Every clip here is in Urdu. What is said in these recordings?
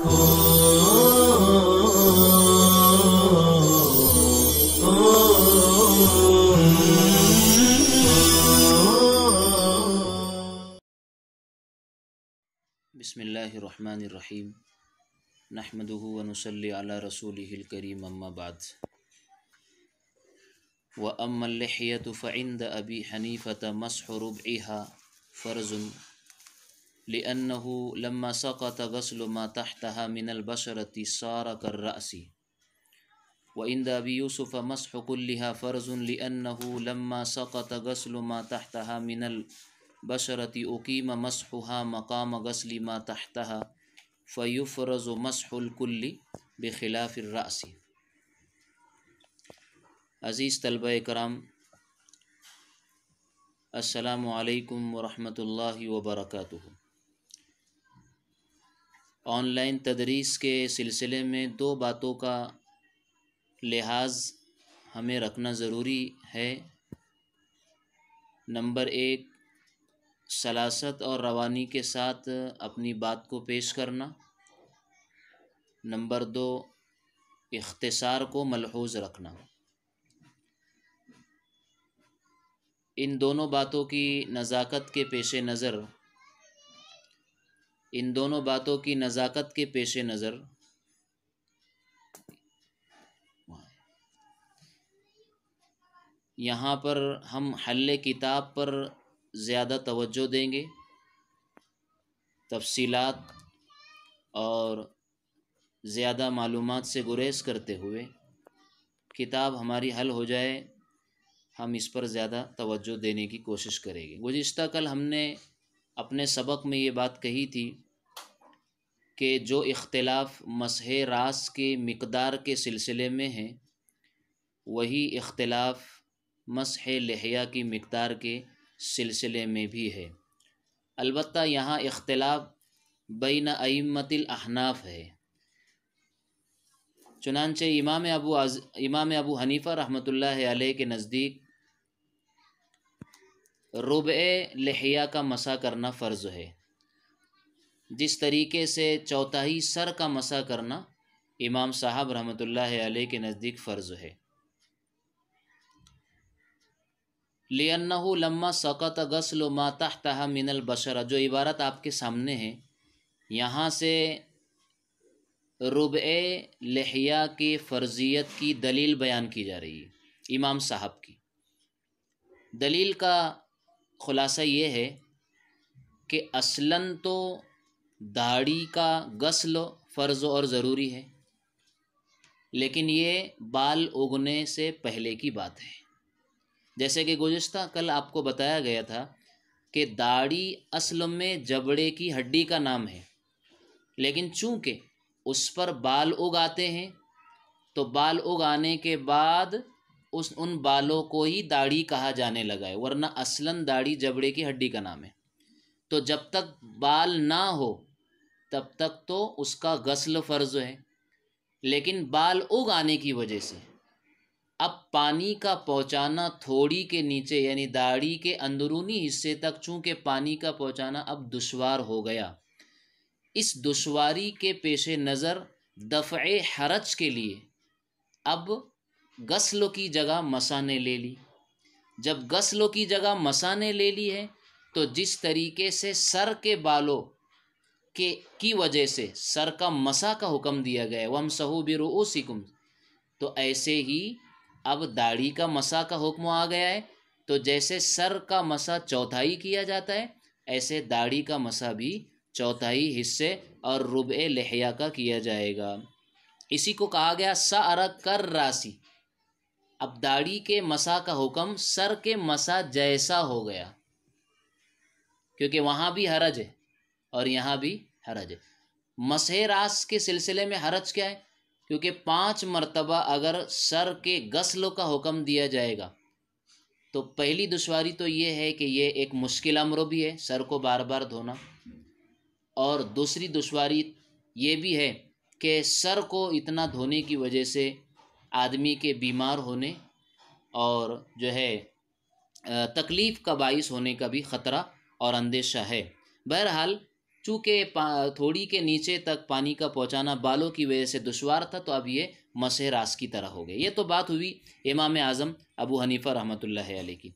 بسم اللہ الرحمن الرحیم نحمده ونصلی علی رسوله الکریم اما بعد واما اللحیۃ فعند ابی حنیفۃ مسح ربعها فرض لأنه لما سقط غسل ما تحتها من البشرة صار كالرأس وعند ابی یوسف مسح كلها فرض لأنه لما سقط غسل ما تحتها من البشرة اقیم مسحها مقام غسل ما تحتها فیفرض مسح الکل بخلاف الرأس۔ عزیز طلبہ کرام، السلام علیکم ورحمۃ اللہ وبرکاتہ۔ آن لائن تدریس کے سلسلے میں دو باتوں کا لحاظ ہمیں رکھنا ضروری ہے۔ نمبر ایک، سلاست اور روانی کے ساتھ اپنی بات کو پیش کرنا۔ نمبر دو، اختصار کو ملحوظ رکھنا۔ ان دونوں باتوں کی نزاکت کے پیش نظر یہاں پر ہم حل کتاب پر زیادہ توجہ دیں گے، تفصیلات اور زیادہ معلومات سے گریز کرتے ہوئے کتاب ہماری حل ہو جائے ہم اس پر زیادہ توجہ دینے کی کوشش کریں گے۔ گزشتہ کل ہم نے اپنے سبق میں یہ بات کہی تھی کہ جو اختلاف مسح راس کے مقدار کے سلسلے میں ہے وہی اختلاف مسح لحیہ کی مقدار کے سلسلے میں بھی ہے۔ البتہ یہاں اختلاف بین ائمۃ الاحناف ہے۔ چنانچہ امام ابو حنیفہ رحمۃ اللہ علیہ کے نزدیک ربع لحیہ کا مسح کرنا فرض ہے، جس طریقے سے چوتھائی سر کا مسح کرنا امام صاحب رحمۃ اللہ علیہ کے نزدیک فرض ہے۔ لِأَنَّهُ لَمَّا سَقَطَ غَسْلُ مَا تَحْتَهَا مِنَ الْبَشَرَةِ، جو عبارت آپ کے سامنے ہے، یہاں سے ربع لحیہ کی فرضیت کی دلیل بیان کی جا رہی ہے امام صاحب کی۔ دلیل کا خلاصہ یہ ہے کہ اصلاً تو داڑھی کا غسل فرض اور ضروری ہے، لیکن یہ بال اگنے سے پہلے کی بات ہے۔ جیسے کہ گزشتہ کل آپ کو بتایا گیا تھا کہ داڑھی اصل میں جبڑے کی ہڈی کا نام ہے، لیکن چونکہ اس پر بال اگ آتے ہیں تو بال اگ آنے کے بعد ان بالوں کو ہی داڑھی کہا جانے لگا ہے، ورنہ اصلاً داڑھی جبڑے کی ہڈی کا نام ہے۔ تو جب تک بال نہ ہو تب تک تو اس کا غسل فرض ہے، لیکن بال اگ آنے کی وجہ سے اب پانی کا پہنچانا تھوڑی کے نیچے یعنی داڑھی کے اندرونی حصے تک چونکہ پانی کا پہنچانا اب دشوار ہو گیا، اس دشواری کے پیش نظر دفع حرج کے لیے اب غسل کی جگہ مسح نے لے لی۔ جب غسل کی جگہ مسح نے لے لی ہے تو جس طریقے سے سر کے بالوں کی وجہ سے سر کا مسح کا حکم دیا گیا ہے وَامْسَحُوا بِرُؤُوسِكُمْ، تو ایسے ہی اب داڑھی کا مسح کا حکم آ گیا ہے، تو جیسے سر کا مسح چوتھائی کیا جاتا ہے ایسے داڑھی کا مسح بھی چوتھائی حصے اور ربع لحیہ کا کیا جائے گا۔ اسی کو کہا گیا سَأَرَ كَالرَّاسِ، اب داڑھی کے مسح کا حکم سر کے مسح جیسا ہو گیا، کیونکہ وہاں بھی حرج ہے اور یہاں بھی حرج ہے۔ مسح راس کے سلسلے میں حرج کیا ہے؟ کیونکہ 5 مرتبہ اگر سر کے غسل کا حکم دیا جائے گا تو پہلی دشواری تو یہ ہے کہ یہ ایک مشکل امر بھی ہے سر کو بار بار دھونا، اور دوسری دشواری یہ بھی ہے کہ سر کو اتنا دھونے کی وجہ سے آدمی کے بیمار ہونے اور جو ہے تکلیف کا باعث ہونے کا بھی خطرہ اور اندیشہ ہے۔ بہرحال چونکہ تھوڑی کے نیچے تک پانی کا پہنچانا بالوں کی وجہ سے دشوار تھا، تو اب یہ مسح راس کی طرح ہو گئے۔ یہ تو بات ہوئی امام اعظم ابو حنیفہ رحمۃ اللہ علیہ کی۔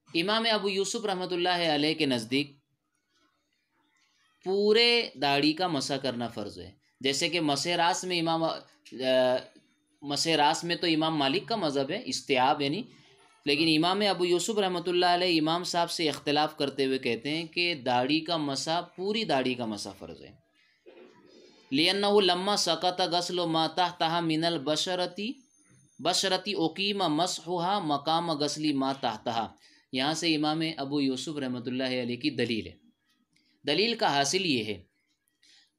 امام ابو یوسف رحمۃ اللہ علیہ کے نزدیک پورے داڑھی کا مسح کرنا فرض ہے۔ جیسے کہ مسح راس میں تو امام مالک کا مذہب ہے استیاب یعنی، لیکن امام ابو یوسف رحمۃ اللہ علیہ امام صاحب سے اختلاف کرتے ہوئے کہتے ہیں کہ داڑھی کا مسح، پوری داڑھی کا مسح فرض ہے۔ لِأَنَّهُ لَمَّا سَقَطَ غَسْلُ مَا تَحْتَهَا مِنَ الْبَشْرَةِ أُقِيمَ مَسْحُهَا مَقَامَ غَسْلِ مَا تَحْتَهَا۔ یہاں سے امام ابو یوسف رحمۃ اللہ علیہ کی دلیل ہے۔ دلیل کا حاصل یہ ہے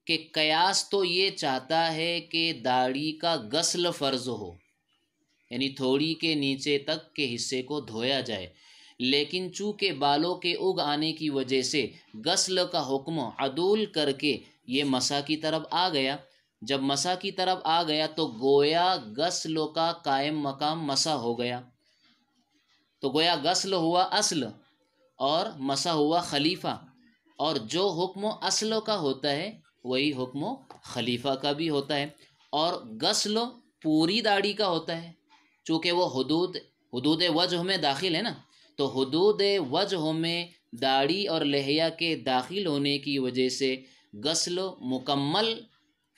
کہ قیاس تو یہ چاہتا ہے کہ داڑھی کا غسل فرض ہو، یعنی تھوڑی کے نیچے تک کے حصے کو دھویا جائے، لیکن چونکہ بالوں کے اگ آنے کی وجہ سے غسل کا حکم عدول کر کے یہ مسح کی طرف آ گیا۔ جب مسح کی طرف آ گیا تو گویا غسل کا قائم مقام مسح ہو گیا، تو گویا غسل ہوا اصل اور مسح ہوا خلیفہ، اور جو حکم اصل کا ہوتا ہے وہی حکم خلیفہ کا بھی ہوتا ہے، اور غسل پوری داڑھی کا ہوتا ہے چونکہ وہ حدود وجہ میں داخل ہے نا، تو حدود وجہ میں داڑھی اور لحیہ کے داخل ہونے کی وجہ سے غسل مکمل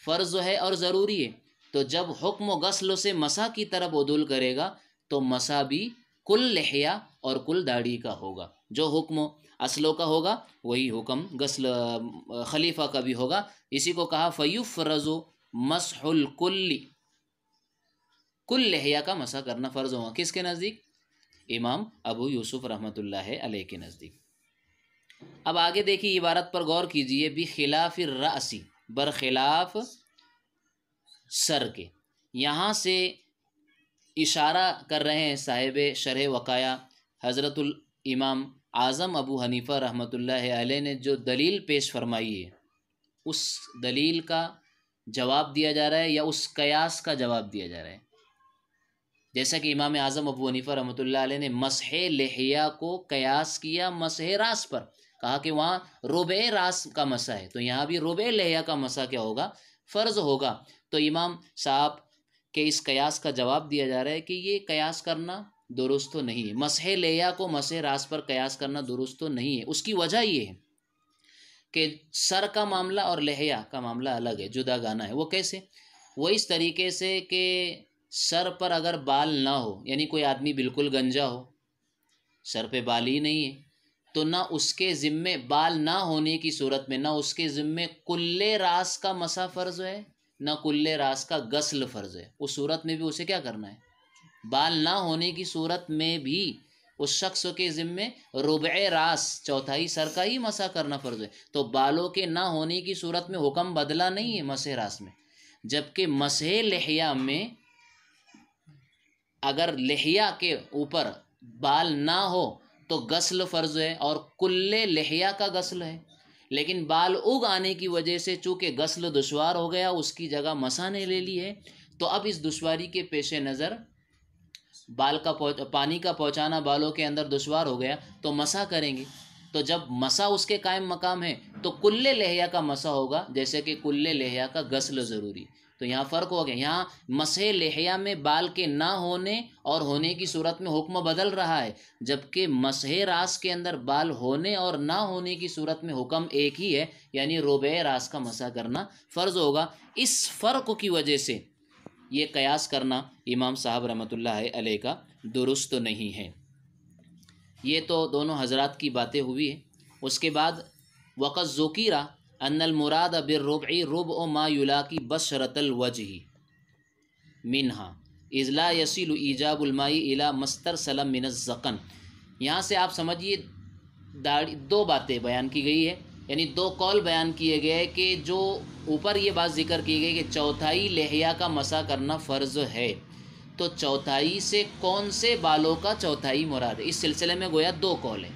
فرض ہے اور ضروری ہے۔ تو جب حکم غسل سے مسح کی طرف عدول کرے گا تو مسح بھی کل لحیہ اور کل داڑھی کا ہوگا، جو حکم اصلوں کا ہوگا وہی حکم غسل خلیفہ کا بھی ہوگا۔ اسی کو کہا فیفرض مسح الکل، کل لحیہ کا مسح کرنا فرض ہوگا۔ کس کے نزدیک؟ امام ابو یوسف رحمۃ اللہ علیہ کے نزدیک۔ اب آگے دیکھیے عبارت پر غور کیجئے، بخلاف الرأس، برخلاف سر کے۔ یہاں سے اشارہ کر رہے ہیں صاحب شرح وقایہ حضرت الامام اعظم ابو حنیفہ رحمۃ اللہ علیہ نے جو دلیل پیش فرمائی ہے، اس دلیل کا جواب دیا جا رہا ہے یا اس قیاس کا جواب دیا جا رہا ہے۔ جیسا کہ امام اعظم ابو حنیفہ رحمۃ اللہ علیہ نے مسح لحیہ کو قیاس کیا مسح راس پر، کہا کہ وہاں ربع راس کا مسح ہے، تو یہاں بھی ربع لحیہ کا مسح کیا ہوگا؟ فرض ہوگا۔ تو امام صاحب کے اس قیاس کا جواب دیا جا رہا ہے کہ یہ قیاس کرنا درست تو نہیں ہے، مسح لحیہ کو مسح راس پر قیاس کرنا درست تو نہیں ہے۔ اس کی وجہ یہ ہے کہ سر کا معاملہ اور لحیہ کا معاملہ الگ ہے، جدا گانا ہے۔ وہ کیسے؟ وہ اس طریقے سے کہ سر پر اگر بال نہ ہو، یعنی کوئی آدمی بالکل گنجا ہو، سر پہ بال ہی نہیں ہے، تو نہ اس کے ذمے بال نہ ہونے کی صورت میں نہ اس کے ذمے کل راس کا مسح فرض ہے، نہ کل راس کا غسل فرض ہے۔ اس صورت میں بھی اسے کیا کرنا ہے؟ بال نہ ہونے کی صورت میں بھی اس شخص کے ذمے ربع راس، چوتھائی سر کا ہی مسح کرنا فرض ہے۔ تو بالوں کے نہ ہونے کی صورت میں حکم بدلا نہیں ہے مسح راس میں، جبکہ مسح لحیہ میں اگر لحیہ کے اوپر بال نہ ہو تو غسل فرض ہے اور کل لحیہ کا غسل ہے، لیکن بال اگ آنے کی وجہ سے چونکہ غسل دشوار ہو گیا، اس کی جگہ مسح نے لے لی ہے، تو اب اس دشواری کے پیش نظر پانی کا پہنچانا بالوں کے اندر دشوار ہو گیا تو مسح کریں گے۔ تو جب مسح اس کے قائم مقام ہے تو کل لحیہ کا مسح ہوگا، جیسے کہ کل لحیہ کا غسل ضروری۔ تو یہاں فرق ہو گیا، یہاں مسح لحیہ میں بال کے نہ ہونے اور ہونے کی صورت میں حکم بدل رہا ہے، جبکہ مسح راس کے اندر بال ہونے اور نہ ہونے کی صورت میں حکم ایک ہی ہے، یعنی ربع راس کا مسح کرنا فرض ہوگا۔ اس فرق کی وجہ سے یہ قیاس کرنا امام صاحب رحمۃ اللہ علیہ کا درست نہیں ہے۔ یہ تو دونوں حضرات کی باتیں ہوئی ہیں۔ اس کے بعد وقد ذکر ان المراد بالربع ربع ما یلاقی بشرۃ الوجہ منها اذ لا یصل ایجاب الماء الی ما استرسل من الذقن۔ یہاں سے آپ سمجھیے دو باتیں بیان کی گئی ہے، یعنی دو قول بیان کیے گئے کہ جو اوپر یہ بات ذکر کی گئی کہ چوتھائی لحیہ کا مسح کرنا فرض ہے، تو چوتھائی سے کون سے بالوں کا چوتھائی مراد ہے؟ اس سلسلے میں گویا دو قول ہیں۔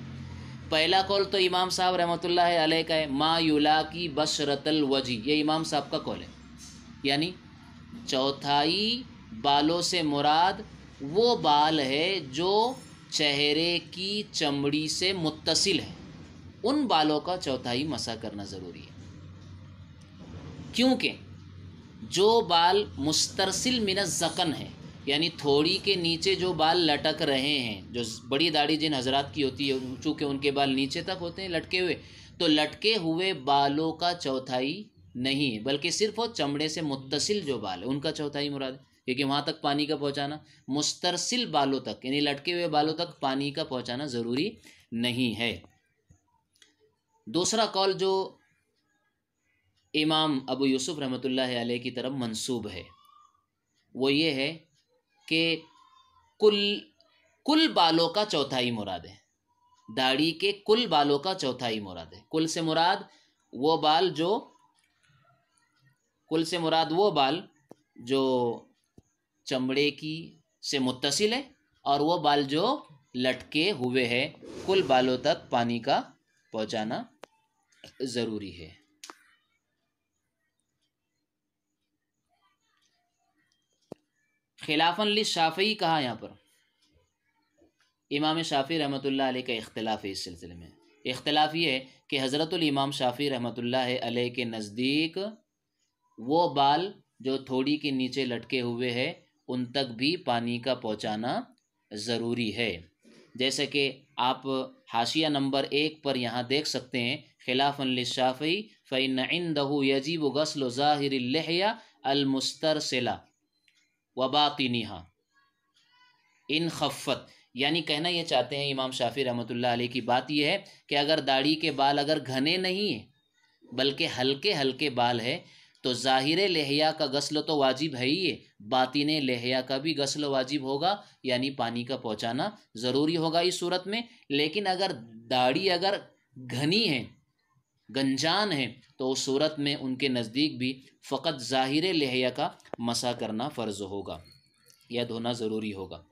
پہلا قول تو امام صاحب رحمۃ اللہ علیہ کا ہے، ما یلاقی بشرۃ الوجہ، یہ امام صاحب کا قول ہے، یعنی چوتھائی بالوں سے مراد وہ بال ہے جو چہرے کی چمڑی سے متصل ہے، ان بالوں کا چوتھائی مسح کرنا ضروری ہے، کیونکہ جو بال مسترسل من الذقن ہے، یعنی تھوڑی کے نیچے جو بال لٹک رہے ہیں، جو بڑی داڑھی جن حضرات کی ہوتی ہے چونکہ ان کے بال نیچے تک ہوتے ہیں لٹکے ہوئے، تو لٹکے ہوئے بالوں کا چوتھائی نہیں ہے، بلکہ صرف وہ چمڑے سے متصل جو بال ہے ان کا چوتھائی مراد ہے، کیونکہ وہاں تک پانی کا پہنچانا، مسترسل بالوں تک یعنی لٹکے ہوئے بالوں تک پانی کا پہنچانا ضروری نہیں ہے۔ دوسرا قول جو امام ابو یوسف رحمۃ اللہ علیہ کی طرف منسوب ہے وہ یہ ہے کہ کل بالوں کا چوتھائی مراد ہے، داڑھی کے کل بالوں کا چوتھائی مراد ہے۔ کل سے مراد وہ بال جو چمڑے کی سے متصل ہے، اور وہ بال جو لٹکے ہوئے ہیں، کل بالوں تک پانی کا پہنچانا ضروری ہے۔ خلافاً للشافعی کہا یہاں پر، امام شافعی رحمۃ اللہ علیہ کا اختلاف ہے اس سلسلے میں۔ اختلاف یہ ہے کہ حضرت الامام شافعی رحمۃ اللہ علیہ کے نزدیک وہ بال جو تھوڑی کے نیچے لٹکے ہوئے ہیں ان تک بھی پانی کا پہنچانا ضروری ہے، جیسے کہ آپ حاشیہ نمبر 1 پر یہاں دیکھ سکتے ہیں، خلافاً للشافعی فإن عنده يجب غسل ظاہر اللحية المسترسلة وباطنها ان خفت، یعنی کہنا یہ چاہتے ہیں امام شافعی رحمۃ اللہ علیہ کی بات یہ ہے کہ اگر داڑھی کے بال اگر گھنے نہیں ہیں بلکہ ہلکے ہلکے بال ہے تو ظاہر لحیہ کا غسل تو واجب ہے ہی ہے، باطن لحیہ کا بھی غسل واجب ہوگا، یعنی پانی کا پہنچانا ضروری ہوگا اس صورت میں۔ لیکن اگر داڑھی اگر گھنی ہے، گنجان ہے، تو اس صورت میں ان کے نزدیک بھی فقط ظاہر لحیہ کا مسح کرنا فرض ہوگا یا دھونا ضروری ہوگا۔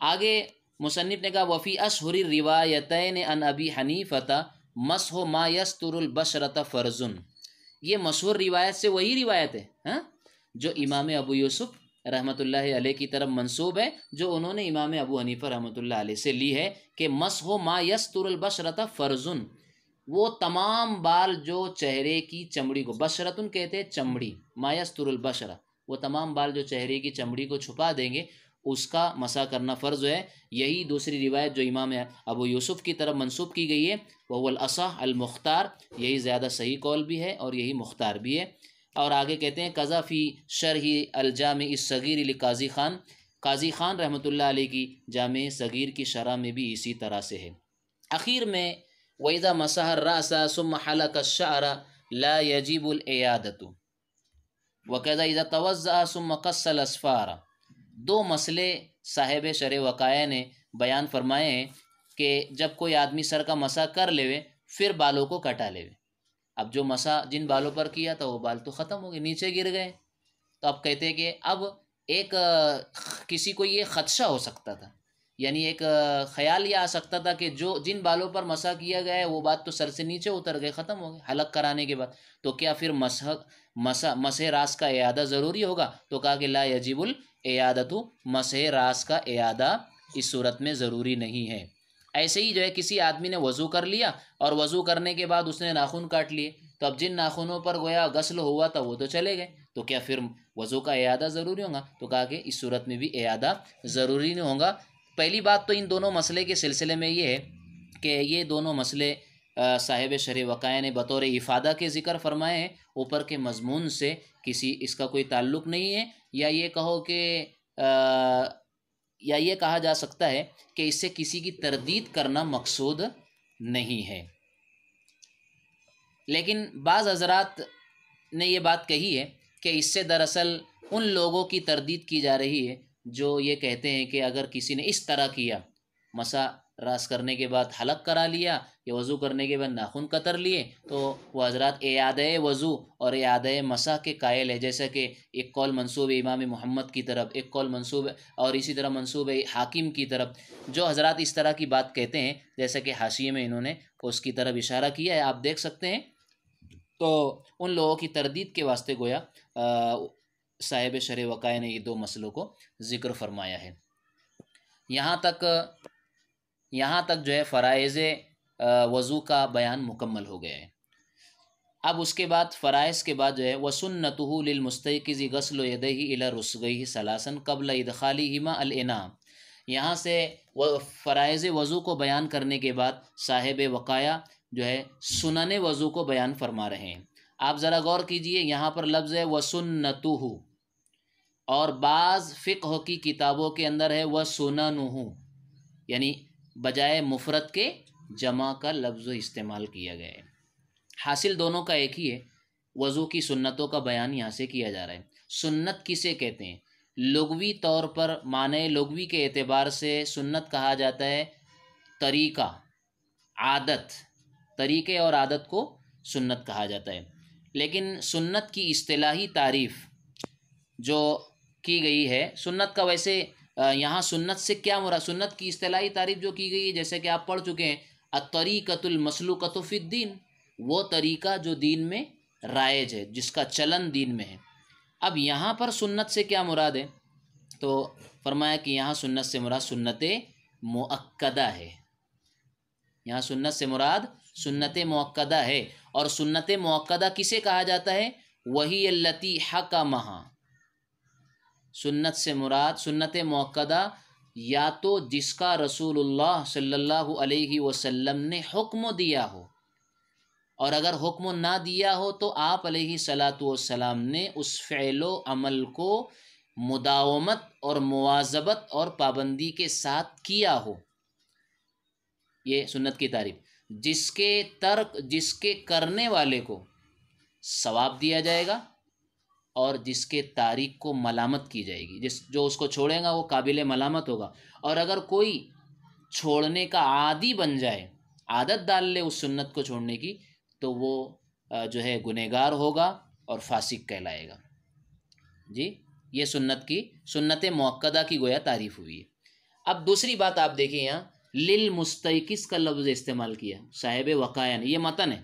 آگے مصنف نے کہا وفی اشہر الروایتین عن ابی حنیفۃ مسح ما یستر البشرۃ فرض، یہ مشہور روایت سے وہی روایت ہے جو امام ابو یوسف رحمۃ اللہ علیہ کی طرف منسوب ہے، جو انہوں نے امام ابو حنیفہ رحمۃ اللہ علیہ سے لی ہے کہ مسح ما یستر البشرۃ فرض، وہ تمام بال جو چہرے کی چمڑی کو، بشرتن کہتے ہیں چمڑی، ما یستر البشرہ، وہ تمام بال جو چہرے کی چمڑی کو چھپا دیں گے اس کا مسح کرنا فرض ہے۔ یہی دوسری روایت جو امام ابو یوسف کی طرف منسوب کی گئی ہے وہ الاصح المختار، یہی زیادہ صحیح قول بھی ہے اور یہی مختار بھی ہے۔ اور آگے کہتے ہیں قضا فی شرح الجامع الصغیر لقاضی خان، قاضی خان رحمۃ اللہ علیہ کی جامع صغیر کی شرح میں بھی اسی طرح سے ہے۔ اخیر میں وَإِذَا مَسَحَ الرَّأْسَ ثُمَّ حَلَقَ الشَّعْرَ لَا يَجِبُ الْإِعَادَةُ وَكَذَا إِذَا تَوَضَّأَ ثُمَّ قَصَّ الْأَظْفَارَ، دو مسئلے صاحب شرح وقایہ نے بیان فرمائے ہیں کہ جب کوئی آدمی سر کا مسح کر لے پھر بالوں کو کٹا لے، اب جو مسح جن بالوں پر کیا تھا وہ بال تو ختم ہو گئے، نیچے گر گئے، تو اب کہتے ہیں کہ اب ایک کسی کو یہ خدشہ ہو سکتا تھا، یعنی ایک خیال یہ آ سکتا تھا کہ جو جن بالوں پر مسح کیا گیا ہے وہ بات تو سر سے نیچے اتر گئے، ختم ہو گئے حلق کرانے کے بعد، تو کیا پھر مسح راس کا اعادہ ضروری ہوگا؟ تو کہا کہ لا یجب الاعادۃ، مسح راس کا اعادہ اس صورت میں ضروری نہیں ہے۔ ایسے ہی جو ہے کسی آدمی نے وضو کر لیا اور وضو کرنے کے بعد اس نے ناخن کاٹ لیے، تو اب جن ناخنوں پر گویا غسل ہوا تھا وہ تو چلے گئے، تو کیا پھر وضو کا اعادہ ضروری ہوگا؟ تو کہا کہ اس صورت میں بھی اعادہ ضروری نہیں ہوگا۔ پہلی بات تو ان دونوں مسئلے کے سلسلے میں یہ ہے کہ یہ دونوں مسئلے صاحب شرح وقایہ نے بطور افادہ کے ذکر فرمائے ہیں، اوپر کے مضمون سے اس کا کوئی تعلق نہیں ہے، یا یہ کہو کہ یا یہ کہا جا سکتا ہے کہ اس سے کسی کی تردید کرنا مقصود نہیں ہے۔ لیکن بعض حضرات نے یہ بات کہی ہے کہ اس سے دراصل ان لوگوں کی تردید کی جا رہی ہے جو یہ کہتے ہیں کہ اگر کسی نے اس طرح کیا، مسح راس کرنے کے بعد حلق کرا لیا یا وضو کرنے کے بعد ناخن قطر لیے، تو وہ حضرات اعادہ وضو اور اعادہ مسح کے قائل ہے، جیسا کہ ایک قول منسوب امام محمد کی طرف، ایک قول منسوب اور اسی طرح منسوب حاکم کی طرف، جو حضرات اس طرح کی بات کہتے ہیں، جیسا کہ حاشیے میں انہوں نے اس کی طرف اشارہ کیا ہے، آپ دیکھ سکتے ہیں، تو ان لوگوں کی تردید کے واسطے گویا صاحب شرح وقایہ نے یہ دو مسئلوں کو ذکر فرمایا ہے۔ یہاں تک جو ہے فرائض وضو کا بیان مکمل ہو گیا ہے۔ اب اس کے بعد فرائض کے بعد جو ہے وَسُنَّتُهُ لِلْمُسْتَيْقِظِ غَسْلُ يَدَيْهِ إِلَى رُسْغَيْهِ ثَلَاثًا قَبْلَ إِدْخَالِهِمَا الْإِنَاءَ۔ یہاں سے فرائض وضو کو بیان کرنے کے بعد صاحب وقایا جو ہے سنن وضو کو بیان فرما رہے ہیں۔ آپ ذرا غور کیجئے، یہاں پر لفظ ہے وَسُنَّتُهُ، اور بعض فقہ کی کتابوں کے اندر ہے وَسُنَنُهُ، یعنی بجائے مفرد کے جمع کا لفظ استعمال کیا گیا ہے۔ حاصل دونوں کا ایک ہی ہے، وضو کی سنتوں کا بیان یہاں سے کیا جا رہا ہے۔ سنت کسے کہتے ہیں؟ لغوی طور پر معنی لغوی کے اعتبار سے سنت کہا جاتا ہے طریقہ، عادت، طریقے اور عادت کو سنت کہا جاتا ہے۔ لیکن سنت کی اصطلاحی تعریف جو کی گئی ہے، سنت کا ویسے یہاں سنت سے کیا مراد؟ سنت کی اصطلاحی تعریف جو کی گئی ہے جیسے کہ آپ پڑھ چکے ہیں، الطریقۃ المسلوکۃ فی الدین، وہ طریقہ جو دین میں رائج ہے، جس کا چلن دین میں ہے۔ اب یہاں پر سنت سے کیا مراد ہے؟ تو فرمایا کہ یہاں سنت سے مراد سنت مؤکدہ ہے۔ یہاں سنت سے مراد سنت مؤکدہ ہے، اور سنت مؤکدہ کسے کہا جاتا ہے؟ وہی التی حکمہا۔ سنت سے مراد سنت مؤکدہ یا تو جس کا رسول اللہ صلی اللہ علیہ وسلم نے حکم دیا ہو، اور اگر حکم نہ دیا ہو تو آپ علیہ الصلاۃ والسلام نے اس فعل و عمل کو مداومت اور مواظبت اور پابندی کے ساتھ کیا ہو۔ یہ سنت کی تعریف، جس کے کرنے والے کو ثواب دیا جائے گا اور جس کے تارک کو ملامت کی جائے گی، جو اس کو چھوڑے گا وہ قابل ملامت ہوگا، اور اگر کوئی چھوڑنے کا عادی بن جائے، عادت ڈال لے اس سنت کو چھوڑنے کی، تو وہ جو ہے گنہگار ہوگا اور فاسق کہلائے گا۔ جی، یہ سنت مؤکدہ کی گویا تعریف ہوئی ہے۔ اب دوسری بات آپ دیکھیں، یہاں للمستیقظ کا لفظ استعمال کیا صاحب وقایا نے، یہ متن ہے۔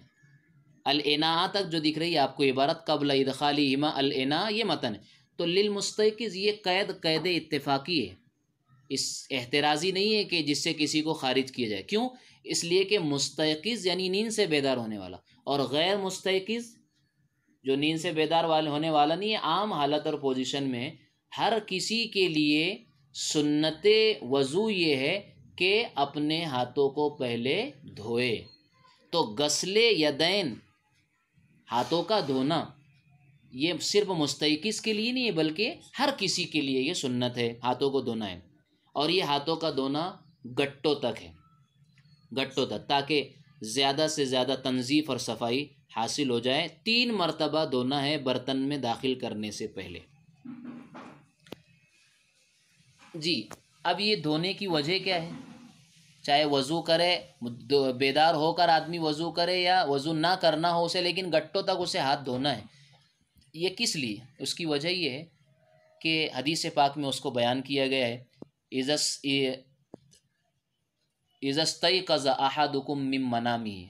الاناء تک جو دکھ رہی ہے آپ کو عبارت قبل ادخالہما الاناء، یہ متن ہے۔ تو للمستیقظ یہ قید اتفاقی ہے، اس احترازی نہیں ہے کہ جس سے کسی کو خارج کیا جائے۔ کیوں؟ اس لیے کہ مستیقظ یعنی نیند سے بیدار ہونے والا، اور غیر مستیقظ جو نیند سے بیدار ہونے والا نہیں ہے، عام حالت اور پوزیشن میں ہر کسی کے لیے سنت وضو یہ ہے کہ اپنے ہاتھوں کو پہلے دھوئے۔ تو غسل یدین، ہاتھوں کا دھونا، یہ صرف مستیقظ کے لیے نہیں ہے بلکہ ہر کسی کے لیے یہ سنت ہے، ہاتھوں کو دھونا ہے۔ اور یہ ہاتھوں کا دھونا گٹوں تک ہے، گٹوں تک، تاکہ زیادہ سے زیادہ تنظیف اور صفائی حاصل ہو جائے۔ 3 مرتبہ دھونا ہے برتن میں داخل کرنے سے پہلے۔ جی، اب یہ دھونے کی وجہ کیا ہے؟ چاہے وضو کرے، بیدار ہو کر آدمی وضو کرے یا وضو نہ کرنا ہو اسے، لیکن گٹوں تک اسے ہاتھ دھونا ہے۔ یہ کس لیے؟ اس کی وجہ یہ ہے کہ حدیث پاک میں اس کو بیان کیا گیا ہے، اذا استيقظ احدكم من منامه،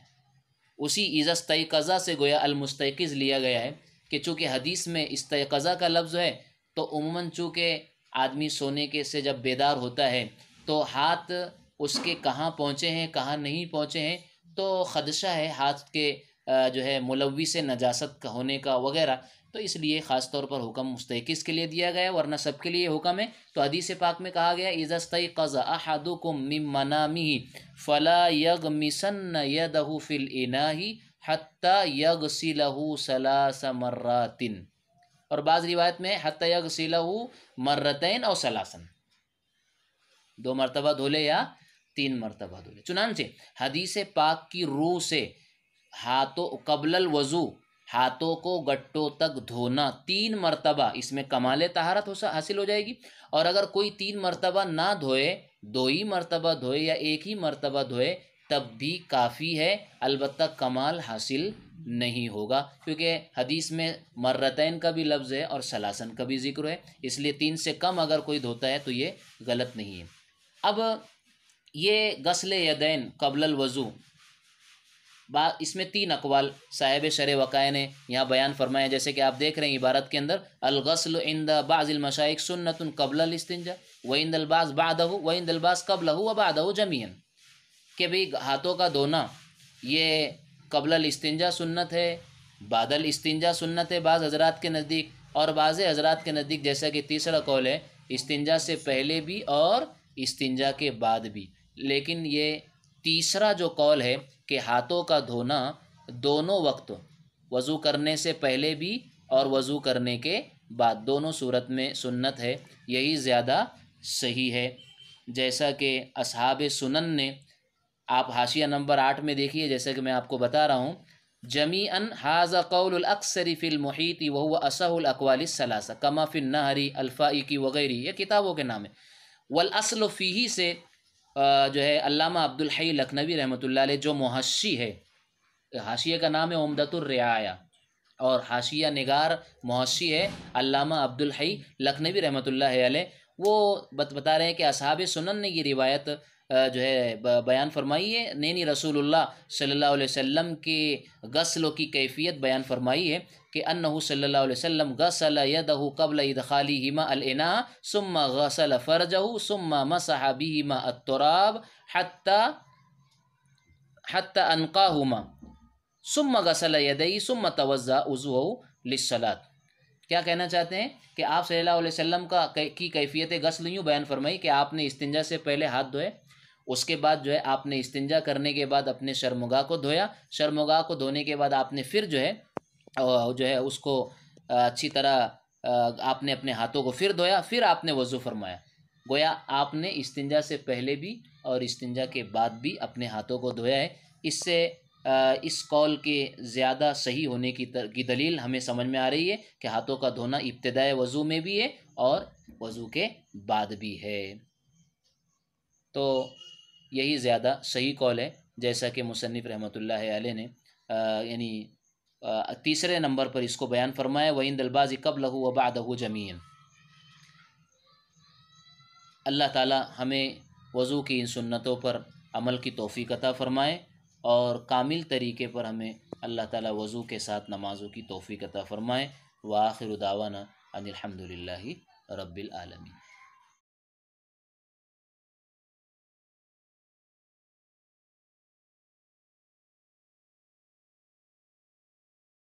اسی اذا استيقظ سے گویا المستيقظ لیا گیا ہے کہ چونکہ حدیث میں استيقظ کا لفظ ہے تو عموماً چونکہ آدمی سونے کے سے جب بیدار ہوتا ہے تو ہاتھ اس کے کہاں پہنچے ہیں کہاں نہیں پہنچے ہیں، تو خدشہ ہے ہاتھ کے جو ہے ملوث نجاست کا ہونے کا وغیرہ، تو اس لیے خاص طور پر حکم مستیقظ کے لیے دیا گیا، ورنہ سب کے لیے حکم ہے۔ تو حدیث پاک میں کہا گیا اذا استيقظ احدكم من منامه فلا يغمسن يده في الاناء حتى يغسله 3 مرات، اور بعض روایت میں حتى يغسله مرتين او 3، 2 مرتبہ دھولے یا 3 مرتبہ دھولے۔ چنانچہ حدیث پاک کی روح سے ہاتھوں قبل الوضو، ہاتھوں کو گٹوں تک دھونا 3 مرتبہ، اس میں کمال طہارت حاصل ہو جائے گی۔ اور اگر کوئی 3 مرتبہ نہ دھوئے، 2 ہی مرتبہ دھوئے یا 1 ہی مرتبہ دھوئے، تب بھی کافی ہے، البتہ کمال حاصل نہیں ہوگا، کیونکہ حدیث میں مرتین کا بھی لفظ ہے اور ثلاثن کا بھی ذکر ہے، اس لیے 3 سے کم اگر کوئی دھوتا ہے تو یہ غلط نہیں ہے۔ اب یہ غسل یدین قبل الوضو، اس میں 3 اقوال صاحب شرح وقائع نے یہاں بیان فرمایا، جیسے کہ آپ دیکھ رہے ہیں عبارت کے اندر الغسل عند بعض المشائخ سنت قبل الاستنجاء وعند البعض بعدہ وعند البعض قبلہ وبعدہ جميعا۔ کہ بھئی ہاتھوں کا دھونا یہ قبل الاستنجا سنت ہے، بعد الاستنجا سنت ہے بعض حضرات کے نزدیک، اور بعض حضرات کے نزدیک جیسا کہ تیسرا قول ہے استنجا سے پہلے بھی اور استنجا کے بعد بھی۔ لیکن یہ تیسرا جو قول ہے کہ ہاتھوں کا دھونا دونوں وقت، وضو کرنے سے پہلے بھی اور وضو کرنے کے بعد، دونوں صورت میں سنت ہے، یہی زیادہ صحیح ہے۔ جیسا کہ اصحاب سنن نے، آپ حاشیہ نمبر 8 میں دیکھیے، جیسا کہ میں آپ کو بتا رہا ہوں، جمیعاً ھذا قول الاکثر فی المحیط وهو اصح الاقوال الثلاثہ کما فی النہر الفائقی وغیرہ، یہ کتابوں کے نام ہے۔ والاصل فیہ سے جو ہے علامہ عبدالحی لکھنوی رحمۃ اللہ علیہ جو محشی ہے، حاشیہ کا نام ہے عمدۃ الرعایہ، اور حاشیہ نگار محشی ہے علامہ عبدالحی لکھنوی رحمۃ اللہ علیہ، وہ بتا رہے ہیں کہ اصحاب سنن نے یہ روایت جو ہے بیان فرمائی ہے، نینی رسول اللہ صلی اللہ علیہ وسلم کے غسل کی کیفیت بیان فرمائی ہے کہ انہ صلی اللہ علیہ وسلم غسل یدہ قبل ادخالہما الاناء ثم غسل فرجہ ثم مسح بہما التراب حتی انقاہما ثم غسل یدیہ ثم توضأ وضوءہ للصلاۃ۔ کیا کہنا چاہتے ہیں کہ آپ صلی اللہ علیہ وسلم کی کیفیت غسل یوں بیان فرمائی کہ آپ نے استنجا سے پہلے ہاتھ دھوئے، اس کے بعد جو ہے آپ نے استنجا کرنے کے بعد اپنے شرمگاہ کو دھویا، شرمگاہ کو دھونے کے بعد آپ نے پھر جو ہے اس کو اچھی طرح آپ نے اپنے ہاتھوں کو پھر دھویا، پھر آپ نے وضو فرمایا۔ گویا آپ نے استنجا سے پہلے بھی اور استنجا کے بعد بھی اپنے ہاتھوں کو دھویا ہے۔ اس سے اس قول کے زیادہ صحیح ہونے کی دلیل ہمیں سمجھ میں آ رہی ہے کہ ہاتھوں کا دھونا ابتدائے وضو میں بھی ہے اور وضو کے بعد بھی ہے۔ تو یہی زیادہ صحیح قول ہے، جیسا کہ مصنف رحمۃ اللہ علیہ نے یعنی تیسرے نمبر پر اس کو بیان فرمایا، وَعِنْدَ الْبَعْضِ قَبْلَهُ وَبَعْدَهُ جَمِيعًا۔ اللہ تعالی ہمیں وضو کی ان سنتوں پر عمل کی توفیق عطا فرمائے، اور کامل طریقے پر ہمیں اللہ تعالی وضو کے ساتھ نمازوں کی توفیق عطا فرمائے۔ وآخر دعوانا ان الحمد للہ رب العالمین۔